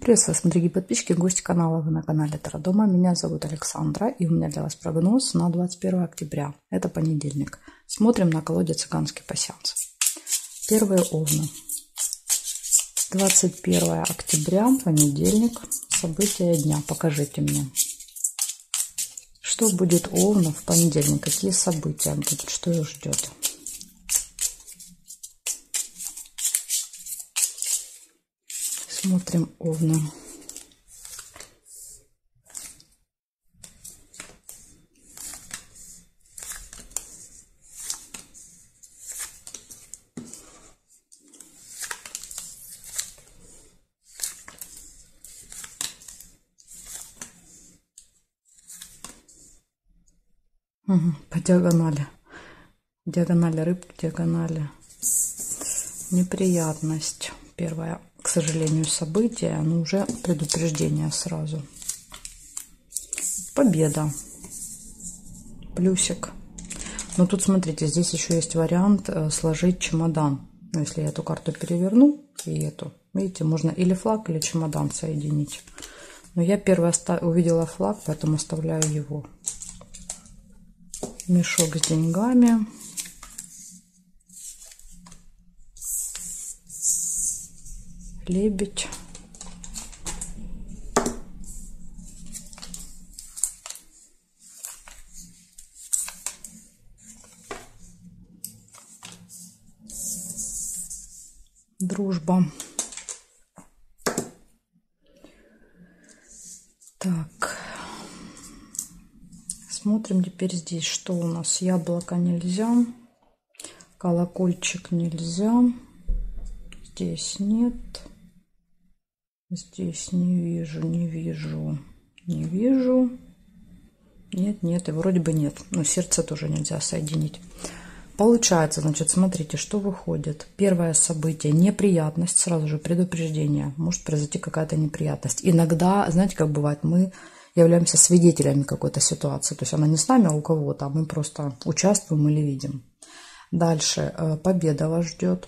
Приветствую вас, дорогие подписчики, гости канала. Вы на канале Таро-дома. Меня зовут Александра, и у меня для вас прогноз на 21 октября. Это понедельник. Смотрим на колоде «Цыганский пасьянс». Первые овны. 21 октября, понедельник. События дня. Покажите мне. Что будет у овнов в понедельник? Какие события будут? Что их ждет? Смотрим овны. По диагонали. Диагонали рыб, диагонали. Неприятность. Первое, к сожалению, событие, но уже предупреждение сразу. Победа. Плюсик. Но тут, смотрите, здесь еще есть вариант сложить чемодан. Если я эту карту переверну и эту, видите, можно или флаг, или чемодан соединить. Но я первая увидела флаг, поэтому оставляю его. Мешок с деньгами. Лебедь. Дружба. Так. Смотрим теперь здесь, что у нас. Яблоко нельзя. Колокольчик нельзя. Здесь нет. Здесь не вижу, не вижу, не вижу. Нет, нет, и вроде бы нет. Но сердце тоже нельзя соединить. Получается, значит, смотрите, что выходит. Первое событие, неприятность, сразу же предупреждение. Может произойти какая-то неприятность. Иногда, знаете, как бывает, мы являемся свидетелями какой-то ситуации. То есть она не с нами, а у кого-то, а мы просто участвуем или видим. Дальше победа вас ждет.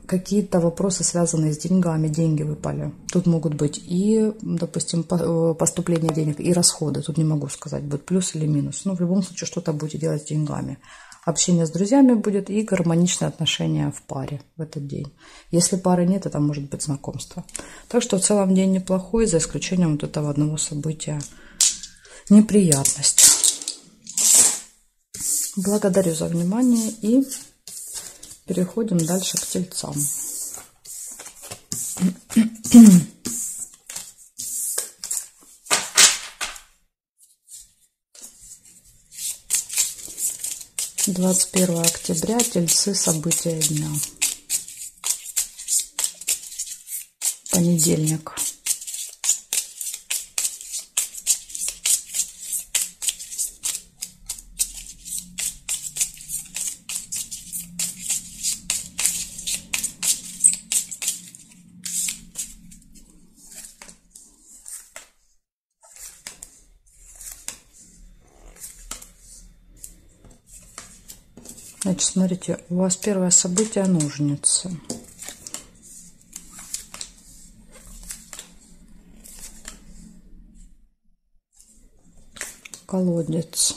Какие-то вопросы, связанные с деньгами, деньги выпали. Тут могут быть и, допустим, поступление денег, и расходы. Тут не могу сказать, будет плюс или минус. Но в любом случае что-то будете делать с деньгами. Общение с друзьями будет и гармоничные отношения в паре в этот день. Если пары нет, это может быть знакомство. Так что в целом день неплохой, за исключением вот этого одного события. Неприятность. Благодарю за внимание и переходим дальше к тельцам. «21 октября. Тельцы. События дня. Понедельник. Значит, смотрите, у вас первое событие — ножницы. Колодец.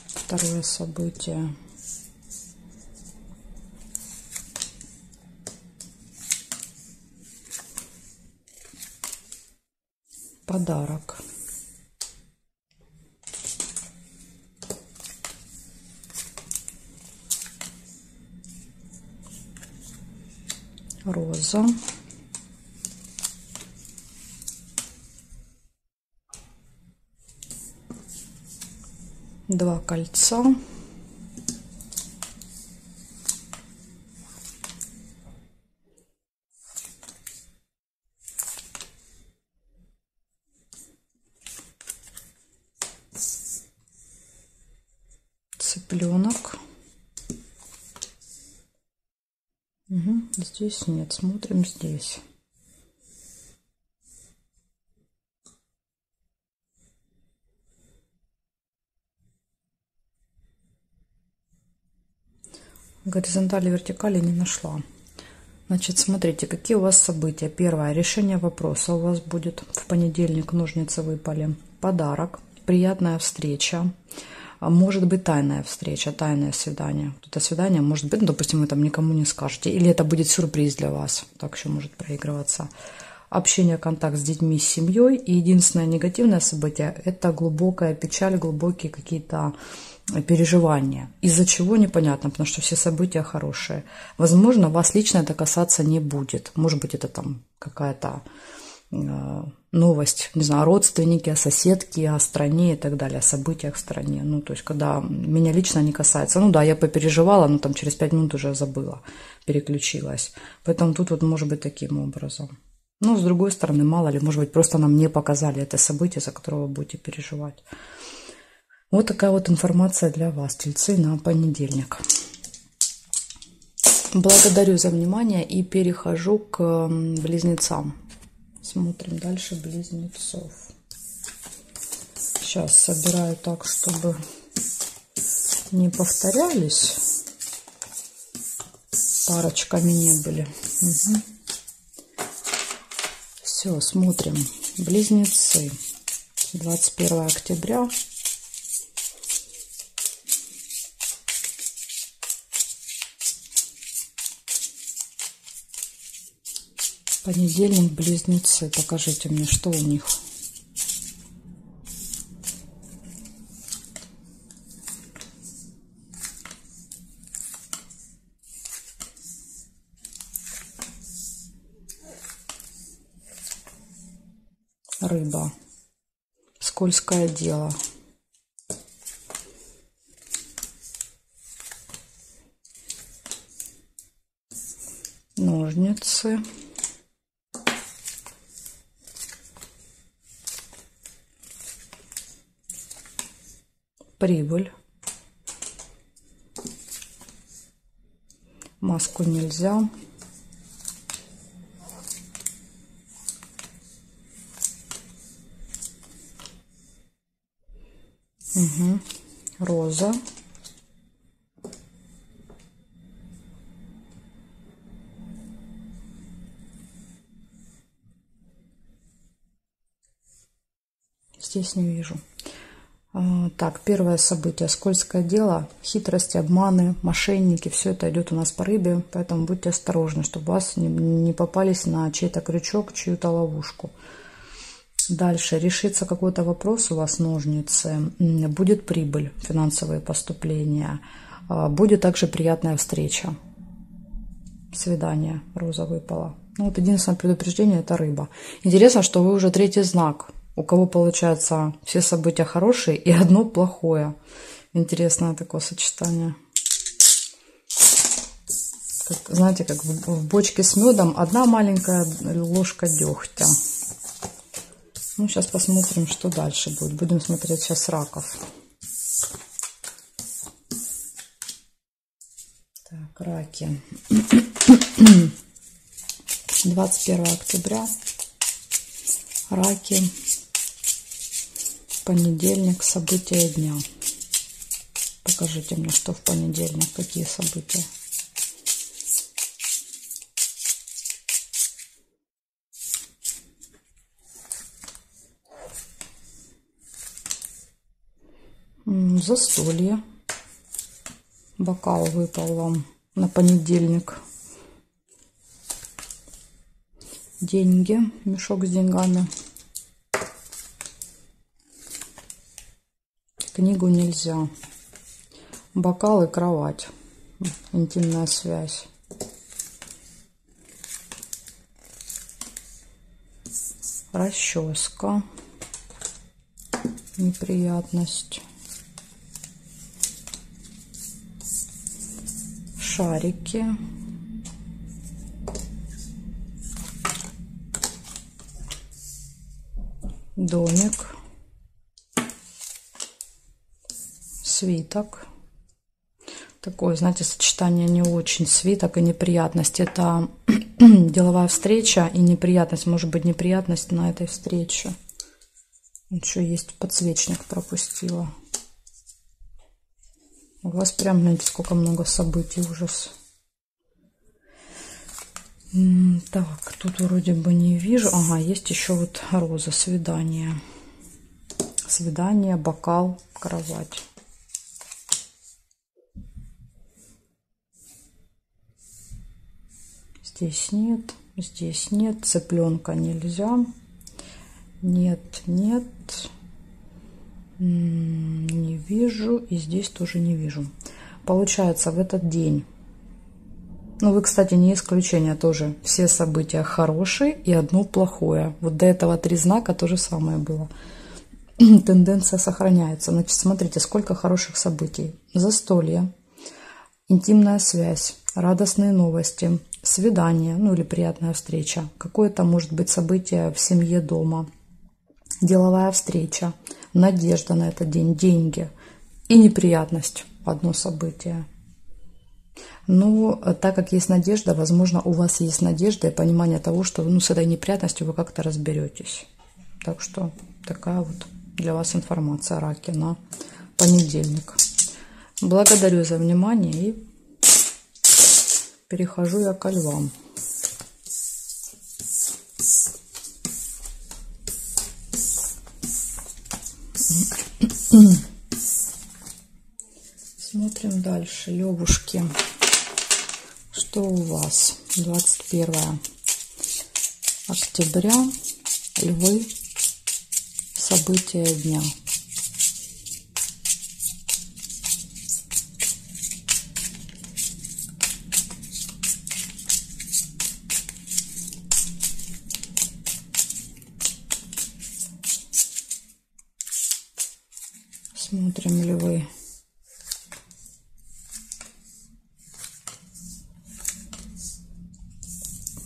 Второе событие. Подарок. Роза. Два кольца. Цыпленок. Здесь нет. Смотрим здесь. Горизонтали, вертикали не нашла. Значит, смотрите, какие у вас события. Первое. Решение вопроса у вас будет в понедельник. Ножницы выпали. Подарок. Приятная встреча. Может быть тайная встреча, тайное свидание. Это свидание может быть, ну, допустим, вы там никому не скажете. Или это будет сюрприз для вас. Так еще может проигрываться. Общение, контакт с детьми, с семьей. И единственное негативное событие – это глубокая печаль, глубокие какие-то переживания. Из-за чего непонятно, потому что все события хорошие. Возможно, вас лично это касаться не будет. Может быть, это там какая-то новость, не знаю, о родственнике, о соседке, о стране и так далее, о событиях в стране. Ну, то есть, когда меня лично не касается. Ну да, я попереживала, но там через 5 минут уже забыла, переключилась. Поэтому тут вот может быть таким образом. Но с другой стороны, мало ли, может быть, просто нам не показали это событие, за которое вы будете переживать. Вот такая вот информация для вас, тельцы, на понедельник. Благодарю за внимание и перехожу к близнецам. Смотрим дальше близнецов. Сейчас собираю так, чтобы не повторялись, парочками не были. Угу. Все, смотрим. Близнецы. 21 октября. Понедельник, близнецы. Покажите мне, что у них. Рыба. Скользкое дело. Ножницы. Прибыль. Маску нельзя. Угу. Роза. Здесь не вижу. Так, первое событие. Скользкое дело, хитрости, обманы, мошенники. Все это идет у нас по рыбе, поэтому будьте осторожны, чтобы вас не попались на чей-то крючок, чью-то ловушку. Дальше. Решится какой-то вопрос у вас, ножницы. Будет прибыль, финансовые поступления. Будет также приятная встреча. Свидание. Роза выпала. Ну, вот единственное предупреждение – это рыба. Интересно, что вы уже третий знак. У кого, получается, все события хорошие и одно плохое. Интересное такое сочетание. Как, знаете, как в бочке с медом одна маленькая ложка дегтя. Ну, сейчас посмотрим, что дальше будет. Будем смотреть сейчас раков. Так, раки. 21 октября. Раки. Понедельник. События дня. Покажите мне, что в понедельник, какие события. Застолье. Бокал выпал вам на понедельник. Деньги. Мешок с деньгами. Книгу нельзя. Бокал и кровать. Интимная связь. Расческа. Неприятность. Шарики. Домик. Свиток. Такое, знаете, сочетание не очень. Свиток и неприятность. Это деловая встреча и неприятность. Может быть, неприятность на этой встрече. Еще есть подсвечник, пропустила. У вас прям, знаете, сколько много событий, ужас. Так, тут вроде бы не вижу. Ага, есть еще вот роза, свидание. Свидание, бокал, кровать. Здесь нет, цыпленка нельзя. Нет, нет, не вижу, и здесь тоже не вижу. Получается, в этот день, ну вы, кстати, не исключение тоже, все события хорошие и одно плохое. Вот до этого 3 знака то же самое было. Тенденция сохраняется. Значит, смотрите, сколько хороших событий. Застолье, интимная связь, радостные новости, свидание, ну или приятная встреча. Какое-то может быть событие в семье, дома. Деловая встреча, надежда на этот день, деньги и неприятность. Одно событие. Но так как есть надежда, возможно, у вас есть надежда и понимание того, что с этой неприятностью вы как-то разберетесь. Так что такая вот для вас информация, раки, на понедельник. Благодарю за внимание и перехожу я ко львам. Смотрим дальше. Левушки. Что у вас? 21 октября. Львы. События дня. Смотрим, львы.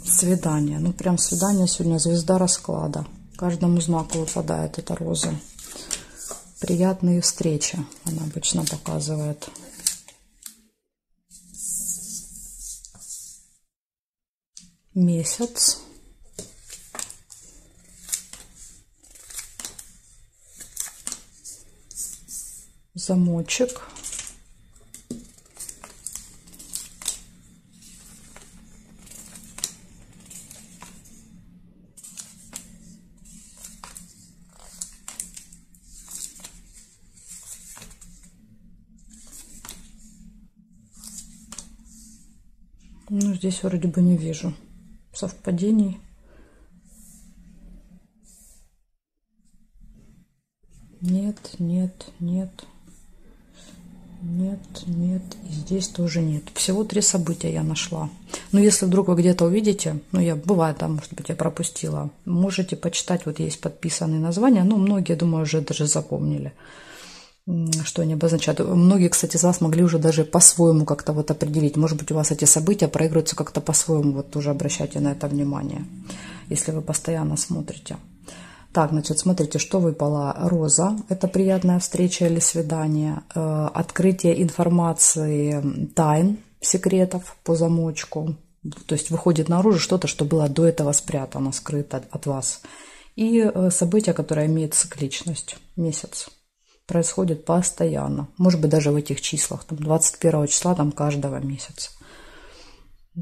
Свидание. Ну, прям свидание сегодня, звезда расклада. Каждому знаку выпадает эта роза. Приятные встречи она обычно показывает. Месяц. Замочек. Ну, здесь вроде бы не вижу совпадений. Нет, нет, нет. Нет, нет. И здесь тоже нет. Всего 3 события я нашла. Но если вдруг вы где-то увидите, бывает, там, может быть, я пропустила, можете почитать, вот есть подписанные названия. Ну, многие, думаю, уже даже запомнили, что они обозначают. Многие, кстати, из вас могли уже даже по-своему как-то вот определить. Может быть, у вас эти события проигрываются как-то по-своему. Вот тоже обращайте на это внимание, если вы постоянно смотрите. Так, значит, смотрите, что выпало. Роза. Это приятная встреча или свидание. Открытие информации, тайн, секретов по замочку. То есть выходит наружу что-то, что было до этого спрятано, скрыто от вас. И событие, которое имеет цикличность. Месяц. Происходит постоянно. Может быть, даже в этих числах. Там 21 числа там каждого месяца.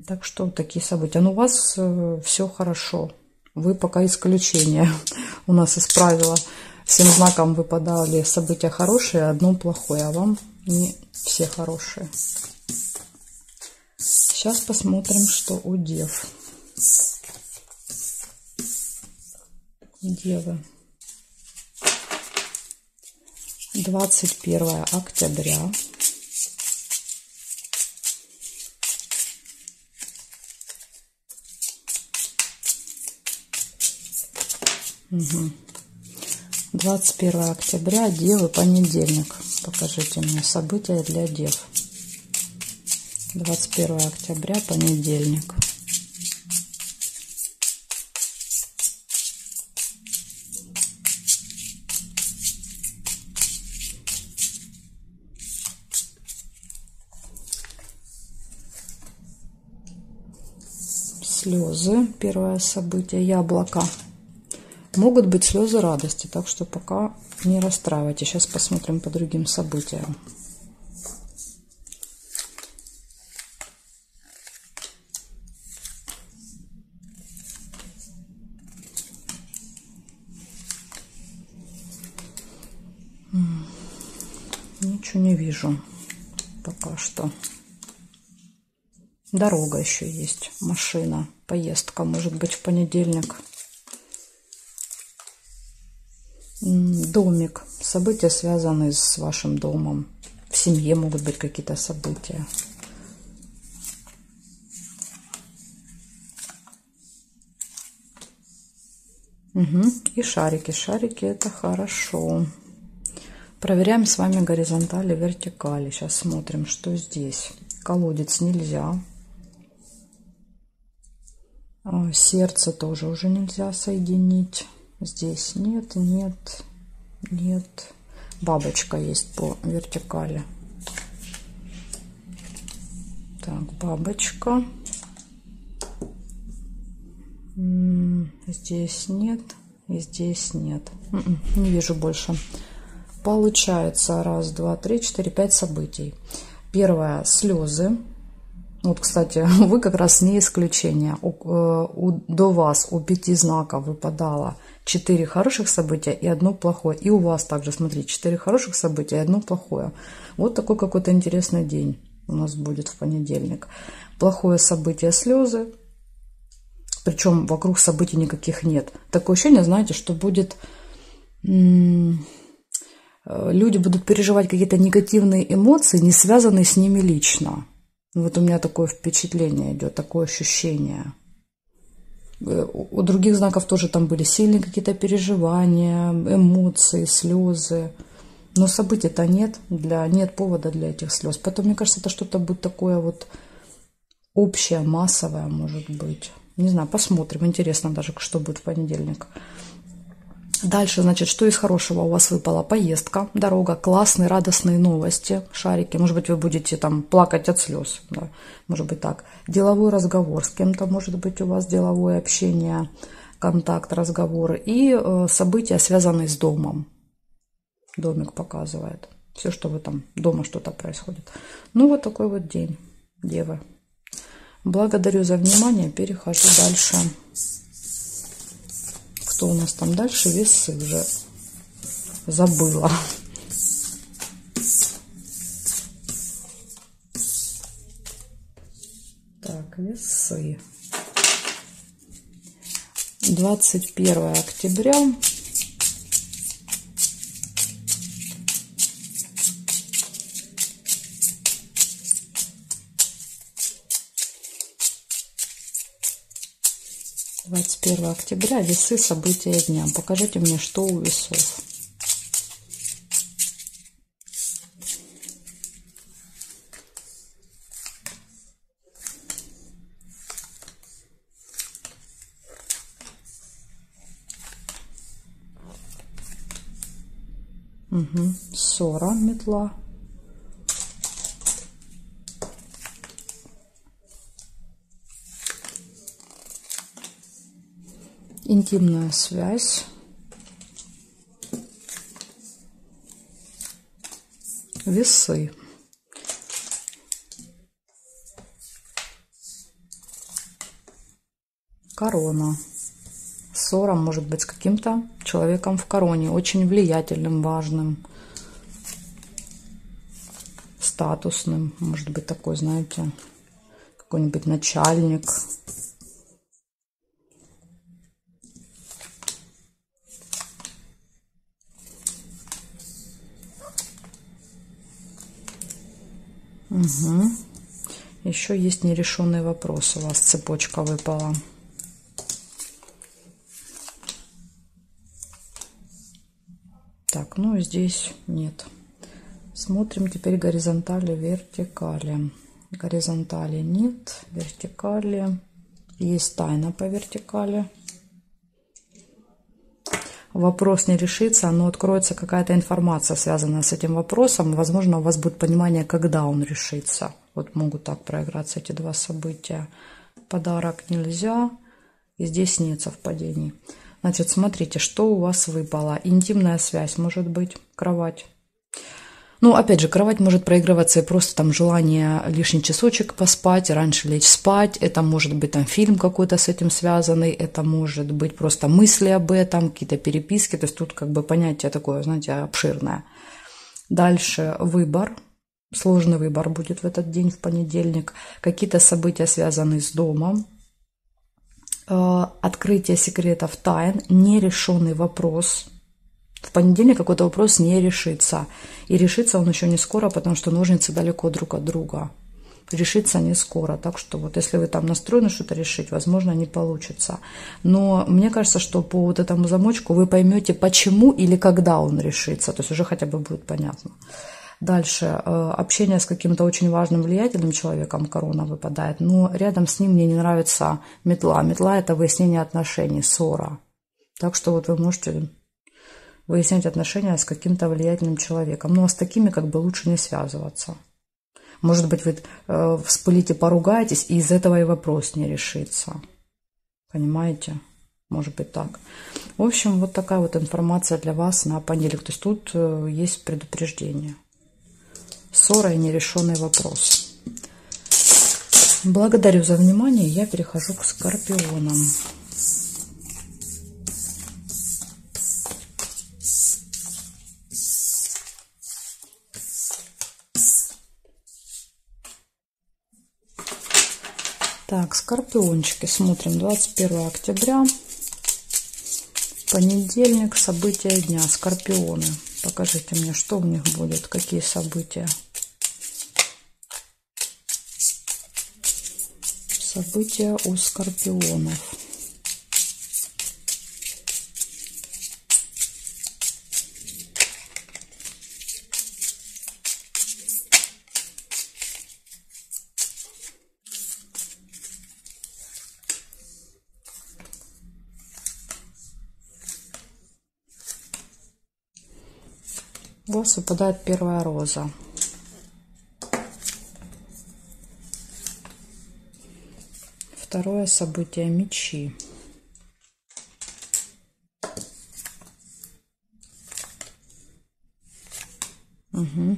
Так что вот такие события. Но у вас все хорошо. Вы пока исключение. У нас из правила 7 знаком выпадали события хорошие, одно плохое, а вам не все хорошие. Сейчас посмотрим, что у дев. Девы. 21 октября. Угу. 21 октября, девы, понедельник. Покажите мне события для дев. 21 октября, понедельник. Слезы, первое событие, яблоко. Могут быть слезы радости, так что пока не расстраивайтесь. Сейчас посмотрим по другим событиям. ничего не вижу пока что. Дорога еще есть, машина, поездка, может быть, в понедельник. Домик, события, связанные с вашим домом. В семье могут быть какие-то события. Угу. И шарики. Шарики — это хорошо. Проверяем с вами горизонтали, вертикали. Сейчас смотрим, что здесь. Колодец нельзя. Сердце тоже уже нельзя соединить. Здесь нет, нет, нет. Бабочка есть по вертикали. Так, бабочка. Здесь нет и здесь нет. Не вижу больше. Получается 1, 2, 3, 4, 5 событий. Первое — слезы. Вот, кстати, вы как раз не исключение. До вас у 5 знаков выпадало 4 хороших события и 1 плохое. И у вас также, смотрите, 4 хороших события и 1 плохое. Вот такой какой-то интересный день у нас будет в понедельник. Плохое событие — слезы. Причем вокруг событий никаких нет. Такое ощущение, знаете, что будет... Люди будут переживать какие-то негативные эмоции, не связанные с ними лично. Вот у меня такое впечатление идет, такое ощущение. У других знаков тоже там были сильные какие-то переживания, эмоции, слезы. Но событий-то нет, нет повода для этих слез. Поэтому, мне кажется, это что-то будет такое вот общее, массовое, может быть. Не знаю, посмотрим. Интересно даже, что будет в понедельник. Дальше, значит, что из хорошего у вас выпало? Поездка, дорога, классные, радостные новости, шарики. Может быть, вы будете там плакать от слез, да? Может быть так. Деловой разговор с кем-то, может быть, у вас деловое общение, контакт, разговоры. И события, связанные с домом. Домик показывает. Все, что вы там, дома что-то происходит. Ну, вот такой вот день, девы. Благодарю за внимание. Перехожу дальше. Что у нас там дальше? Весы уже забыла. Так, весы. 21 октября. «21 октября. Весы. События дня». Покажите мне, что у весов. Угу. Ссора, метла. Интимная связь. Весы. Корона. Ссора может быть с каким-то человеком в короне, очень влиятельным, важным, статусным. Может быть такой, знаете, какой-нибудь начальник. Угу. Еще есть нерешенный вопрос. У вас цепочка выпала. Так, ну здесь нет. Смотрим теперь горизонтали, вертикали. Горизонтали нет, вертикали. Есть тайна по вертикали. Вопрос не решится, но откроется какая-то информация, связанная с этим вопросом. Возможно, у вас будет понимание, когда он решится. Вот могут так проиграться эти 2 события. Подарок нельзя. И здесь нет совпадений. Значит, смотрите, что у вас выпало. Интимная связь, может быть, кровать. Ну, опять же, кровать может проигрываться и просто там желание лишний часочек поспать, раньше лечь спать. Это может быть там фильм какой-то с этим связанный, это может быть просто мысли об этом, какие-то переписки. То есть тут как бы понятие такое, знаете, обширное. Дальше выбор. Сложный выбор будет в этот день, в понедельник. Какие-то события, связанные с домом. Открытие секретов, тайн. Нерешенный вопрос. В понедельник какой-то вопрос не решится. И решится он еще не скоро, потому что ножницы далеко друг от друга. Решится не скоро. Так что вот если вы там настроены что-то решить, возможно, не получится. Но мне кажется, что по вот этому замочку вы поймете, почему или когда он решится. То есть уже хотя бы будет понятно. Дальше. Общение с каким-то очень важным, влиятельным человеком, корона выпадает. Но рядом с ним мне не нравится метла. Метла – это выяснение отношений, ссора. Так что вот вы можете выяснять отношения с каким-то влиятельным человеком. Но с такими как бы лучше не связываться. Может быть, вы вспылите, поругаетесь, и из этого и вопрос не решится. Понимаете? Может быть так. В общем, вот такая вот информация для вас на понедельник. То есть тут есть предупреждение. Ссора и нерешенный вопрос. Благодарю за внимание. Я перехожу к скорпионам. Так, скорпиончики, смотрим, 21 октября, понедельник, события дня, скорпионы. Покажите мне, что в них будет, какие события. События у скорпионов. У вас выпадает первая роза. Второе событие мечи. Угу.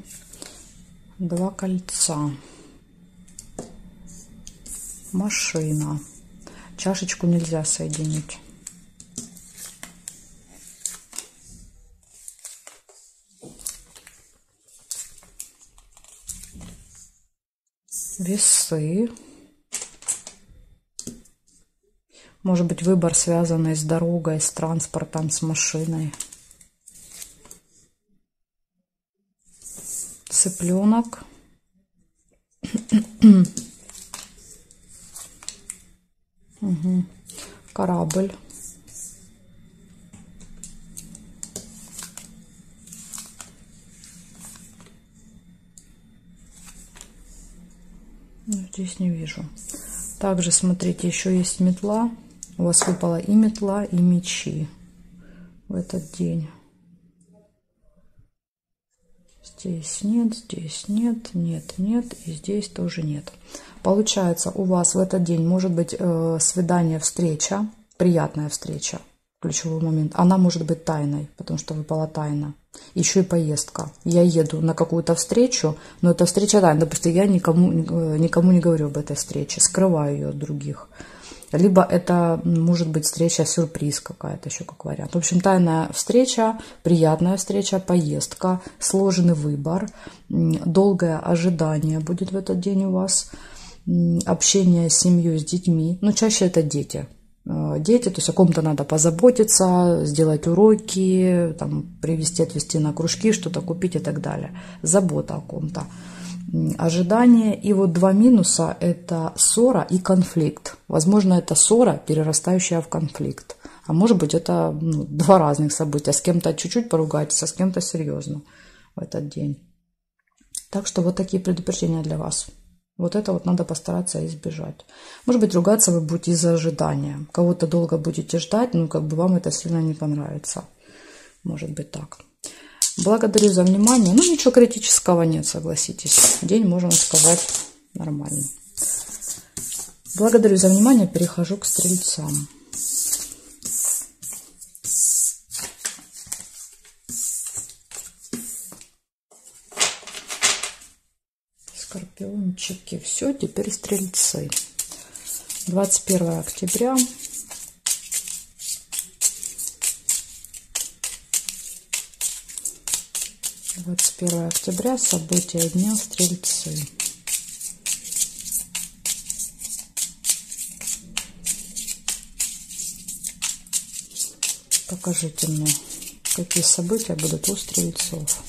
Два кольца. Машина. Чашечку нельзя соединить. Весы. Может быть, выбор, связанный с дорогой, с транспортом, с машиной. Цыпленок. Угу. Корабль. Здесь не вижу. Также, смотрите, еще есть метла. У вас выпала и метла, и мечи в этот день. Здесь нет, нет, и здесь тоже нет. Получается, у вас в этот день может быть свидание, встреча, приятная встреча, ключевой момент. Она может быть тайной, потому что выпала тайна. Еще и поездка. Я еду на какую-то встречу, но эта встреча тайна. Допустим, я никому не говорю об этой встрече, скрываю ее от других. Либо это может быть встреча-сюрприз какая-то, еще как вариант. В общем, тайная встреча, приятная встреча, поездка, сложный выбор, долгое ожидание будет в этот день у вас, общение с семьей, с детьми. Но чаще это дети. Дети, то есть о ком-то надо позаботиться, сделать уроки, там, привезти, отвезти на кружки, что-то купить и так далее. Забота о ком-то. Ожидание. И вот два минуса – это ссора и конфликт. Возможно, это ссора, перерастающая в конфликт. А может быть, это два разных события. С кем-то чуть-чуть поругайтесь, а с кем-то серьезно в этот день. Так что вот такие предупреждения для вас. Вот это вот надо постараться избежать. Может быть, ругаться вы будете из-за ожидания. Кого-то долго будете ждать, но как бы вам это сильно не понравится. Может быть так. Благодарю за внимание. Ну, ничего критического нет, согласитесь. День, можно сказать, нормальный. Благодарю за внимание. Перехожу к стрельцам. Скорпиончики. Все, теперь стрельцы. 21 октября. 21 октября, события дня, Стрельцы. Покажите мне, какие события будут у Стрельцов.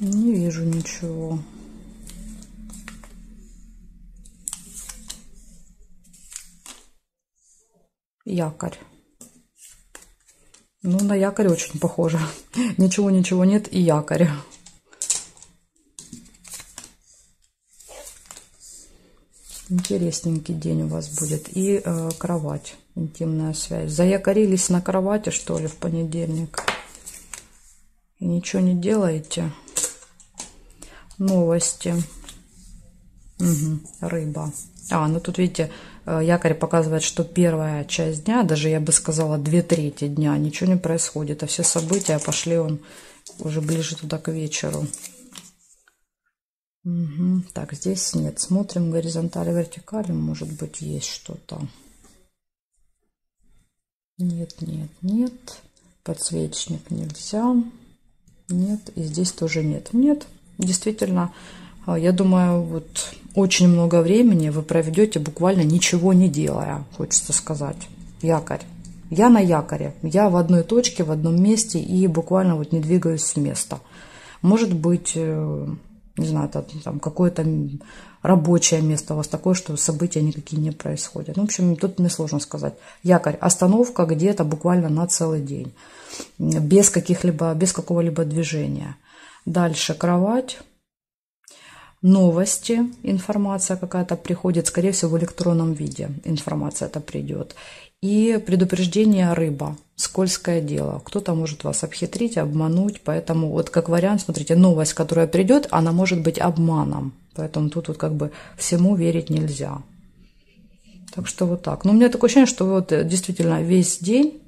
Не вижу ничего. Якорь. Ну, на якорь очень похоже. Ничего нет и якорь. Интересненький день у вас будет. И кровать. Интимная связь. Заякорились на кровати, что ли, в понедельник? И ничего не делаете? Новости. Угу. Рыба. Ну тут, видите, якорь показывает, что первая часть дня, даже я бы сказала 2/3 дня, ничего не происходит. А все события пошли уже ближе туда к вечеру. Угу. Так, здесь нет. Смотрим горизонтали, вертикали. Может быть, есть что-то. Нет. Подсвечник нельзя. Нет. И здесь тоже нет. Нет. Действительно, я думаю, вот очень много времени вы проведете буквально ничего не делая, хочется сказать. Якорь. Я на якоре. Я в одной точке, в одном месте и буквально вот не двигаюсь с места. Может быть, не знаю, там какое-то рабочее место у вас такое, что события никакие не происходят. Ну, в общем, тут мне сложно сказать. Якорь. Остановка где-то буквально на целый день. Без какого-либо движения. Дальше кровать. Новости, информация какая-то приходит, скорее всего, в электронном виде информация это придет. И предупреждение рыба, скользкое дело. Кто-то может вас обхитрить, обмануть, поэтому вот как вариант, смотрите, новость, которая придет, она может быть обманом. Поэтому тут вот как бы всему верить нельзя. Так что вот так. Но у меня такое ощущение, что вы вот действительно весь день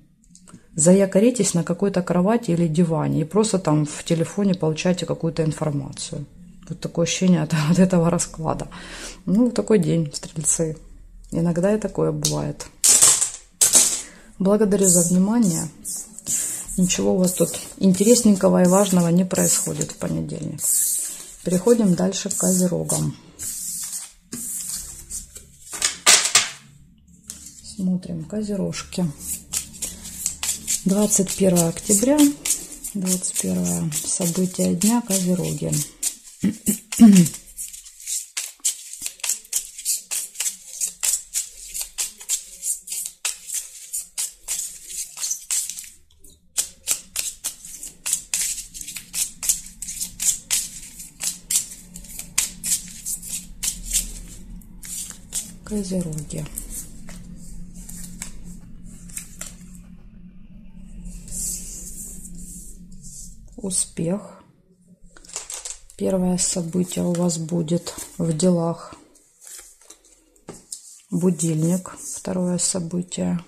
заякоритесь на какой-то кровати или диване и просто там в телефоне получаете какую-то информацию. Вот такое ощущение от этого расклада. Ну, такой день, Стрельцы. Иногда и такое бывает. Благодарю за внимание. Ничего у вас тут интересненького и важного не происходит в понедельник. Переходим дальше к Козерогам. Смотрим Козерожки. 21 октября. 21 события дня, Козероги. Козероги. Успех. Первое событие у вас будет в делах. Будильник. Второе событие.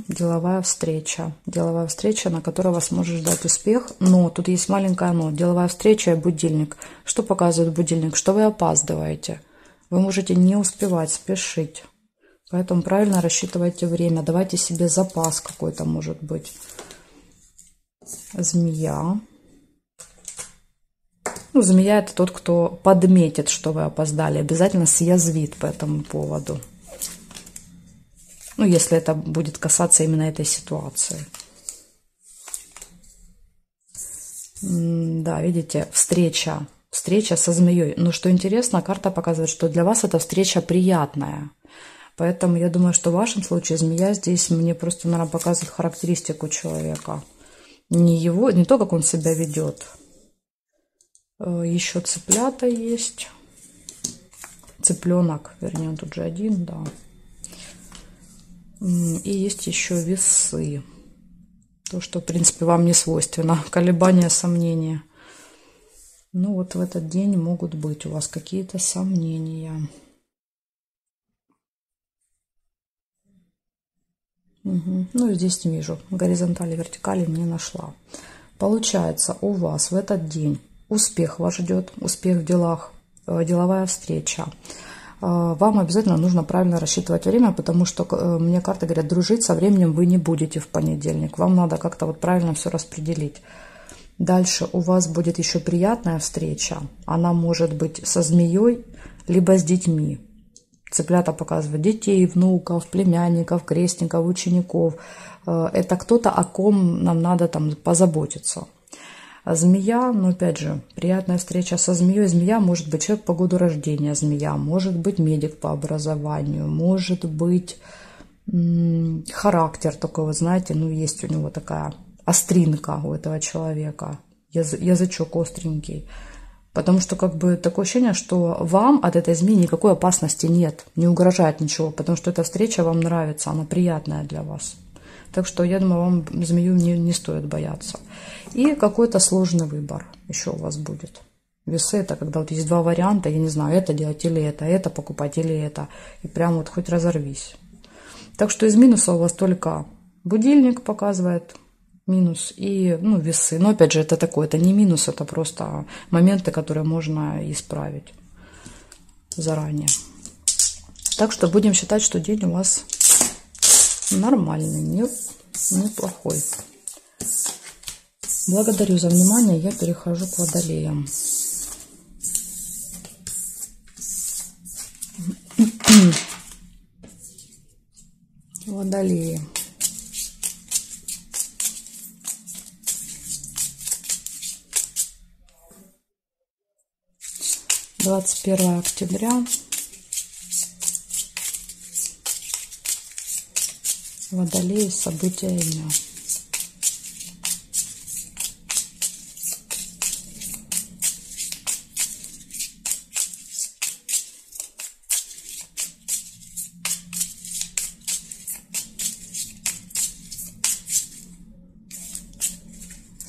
Деловая встреча. Деловая встреча, на которой вас может ждать успех. Но тут есть маленькое но. Деловая встреча и будильник. Что показывает будильник? Что вы опаздываете. Вы можете не успевать, спешить. Поэтому правильно рассчитывайте время. Давайте себе запас какой-то, может быть. Змея. Ну, змея — это тот, кто подметит, что вы опоздали. Обязательно съязвит по этому поводу. Ну, если это будет касаться именно этой ситуации. Да, видите, встреча. Встреча со змеей. Но что интересно, карта показывает, что для вас эта встреча приятная. Поэтому я думаю, что в вашем случае змея здесь мне просто, наверное, показывает характеристику человека. Не то, как он себя ведет. Еще цыплята есть. цыпленок, вернее, тут же один, да. И есть еще весы. То, что, в принципе, вам не свойственно. Колебания, сомнения. Ну, вот в этот день могут быть у вас какие-то сомнения. Угу. Ну, здесь не вижу. Горизонтали, вертикали не нашла. Получается, у вас в этот день успех вас ждет, успех в делах, деловая встреча. Вам обязательно нужно правильно рассчитывать время, потому что мне карты говорят, дружить со временем вы не будете в понедельник. Вам надо как-то вот правильно все распределить. Дальше у вас будет еще приятная встреча. Она может быть со змеей, либо с детьми. Цыплята показывают детей, внуков, племянников, крестников, учеников. Это кто-то, о ком нам надо там позаботиться. Змея, но опять же, приятная встреча со змеей. Змея может быть человек по году рождения, змея может быть медик по образованию, может быть характер такой, вот знаете, ну есть у него такая остринка у этого человека, язычок остренький. Потому что как бы такое ощущение, что вам от этой змеи никакой опасности нет, не угрожает ничего, потому что эта встреча вам нравится, она приятная для вас. Так что, я думаю, вам змею не стоит бояться. И какой-то сложный выбор еще у вас будет. Весы — это когда вот есть два варианта, я не знаю, это делать или это покупать или это. И прям вот хоть разорвись. Так что из минуса у вас только будильник показывает минус и весы. Но опять же, это такое, это не минус, это просто моменты, которые можно исправить заранее. Так что будем считать, что день у вас нормальный, неплохой. Благодарю за внимание. Я перехожу к водолеям. Водолеи. — 21 октября. Водолеи, события дня.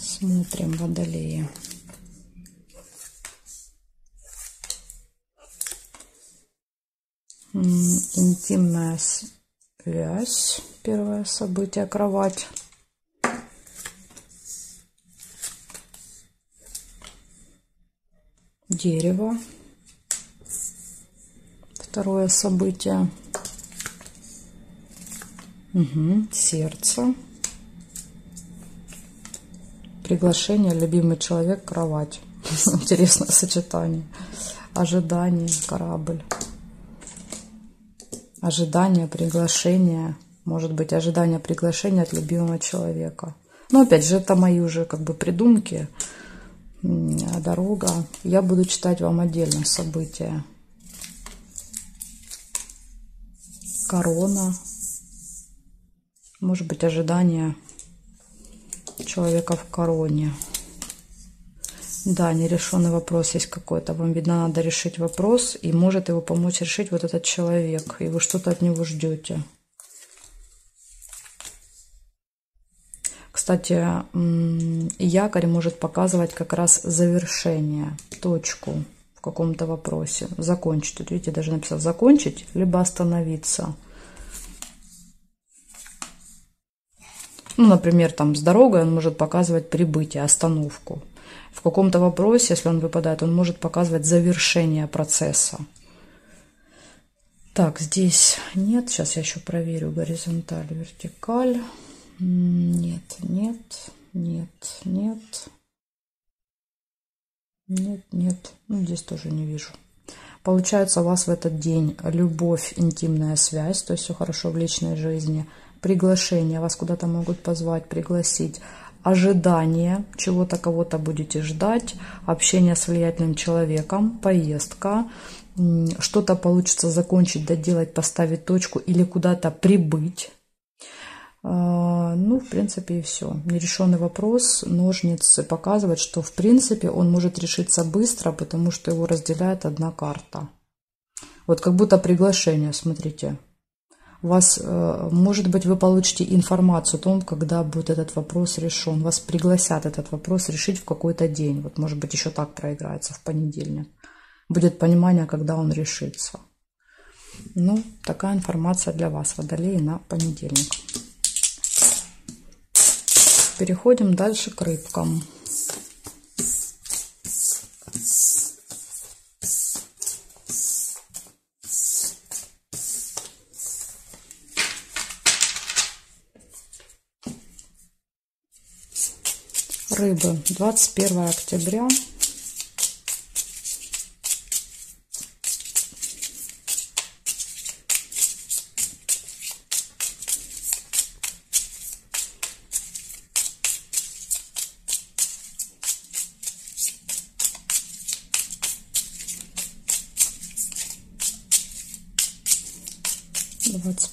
Смотрим водолеи. Интимная связь. Первое событие — кровать. Дерево. Второе событие. Сердце. Приглашение, любимый человек, кровать. Интересное сочетание. Ожидание, корабль. Ожидание, приглашение. Может быть, ожидание приглашения от любимого человека. Но опять же, это мои уже как бы придумки. Дорога. Я буду читать вам отдельно события. Корона. Может быть, ожидание человека в короне. Да, нерешенный вопрос есть какой-то. Вам, видно, надо решить вопрос, и может его помочь решить вот этот человек, и вы что-то от него ждете. Кстати, якорь может показывать как раз завершение, точку в каком-то вопросе. Закончить. Тут, видите, даже написал закончить, либо остановиться. Ну, например, там с дорогой он может показывать прибытие, остановку. В каком-то вопросе, если он выпадает, он может показывать завершение процесса. Так, здесь нет. Сейчас я еще проверю горизонталь, вертикаль. Нет, нет, нет, нет. Нет, нет. Ну, здесь тоже не вижу. Получается, у вас в этот день любовь, интимная связь, то есть все хорошо в личной жизни. Приглашение, вас куда-то могут позвать, пригласить. Ожидание, чего-то, кого-то будете ждать. Общение с влиятельным человеком, поездка. Что-то получится закончить, доделать, поставить точку или куда-то прибыть. Ну, в принципе, и все. Нерешенный вопрос, ножницы показывают, что, в принципе, он может решиться быстро, потому что его разделяет одна карта. Вот как будто приглашение, смотрите. Вас, может быть, вы получите информацию о том, когда будет этот вопрос решен. Вас пригласят этот вопрос решить в какой-то день. Вот, может быть, еще так проиграется в понедельник. Будет понимание, когда он решится. Ну, такая информация для вас, Водолеи, на понедельник. Переходим дальше к рыбкам. Рыбы, 21 октября.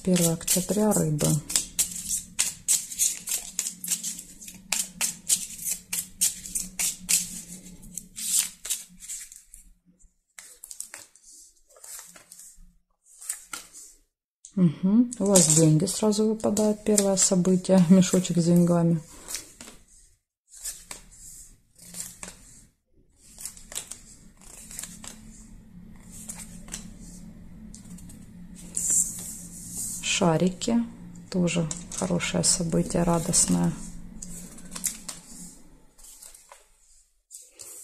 Первое октября, рыбы. Угу. У вас деньги сразу выпадают. Первое событие. Мешочек с деньгами. Шарики. Тоже хорошее событие, радостное.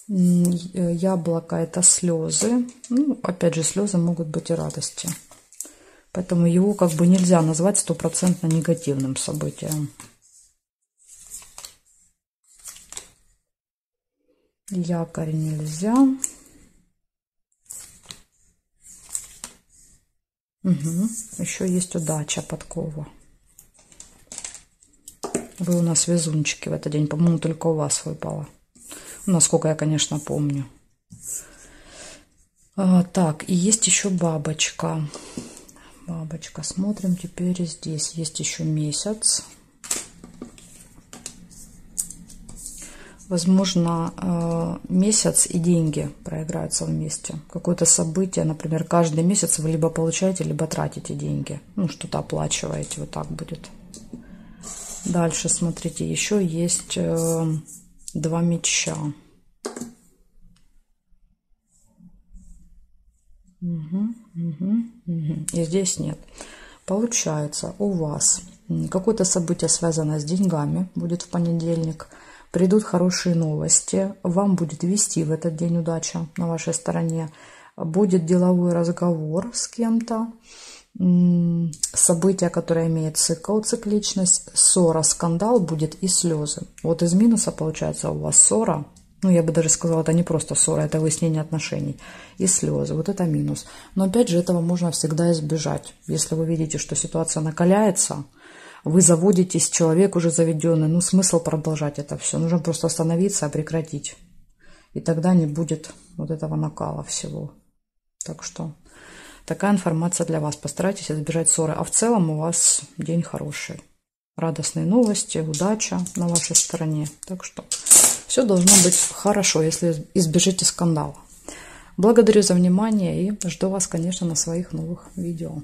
Яблоко — это слезы. Ну, опять же, слезы могут быть и радости. Поэтому его как бы нельзя назвать 100% негативным событием. Якорь нельзя. Угу. Еще есть удача, подкова. Вы у нас везунчики в этот день. По-моему, только у вас выпало. Насколько я, конечно, помню. Так, и есть еще бабочка. Бабочка. Смотрим теперь здесь. Есть еще месяц. Возможно, месяц и деньги проиграются вместе. Какое-то событие, например, каждый месяц вы либо получаете, либо тратите деньги. Ну, что-то оплачиваете, вот так будет. Дальше, смотрите, еще есть 2 меча. И здесь нет. Получается, у вас какое-то событие, связанное с деньгами, будет в понедельник. Придут хорошие новости. Вам будет вести в этот день удача на вашей стороне. Будет деловой разговор с кем-то. Событие, которое имеет цикл, цикличность. Ссора, скандал будет и слезы. Вот из минуса получается у вас ссора. Ну, я бы даже сказала, это не просто ссора, это выяснение отношений. И слезы. Вот это минус. Но опять же, этого можно всегда избежать. Если вы видите, что ситуация накаляется, вы заводитесь, человек уже заведенный. Ну, смысл продолжать это все. Нужно просто остановиться, прекратить. И тогда не будет вот этого накала всего. Так что такая информация для вас. Постарайтесь избежать ссоры. А в целом у вас день хороший. Радостные новости, удача на вашей стороне. Так что все должно быть хорошо, если избежите скандала. Благодарю за внимание и жду вас, конечно, на своих новых видео.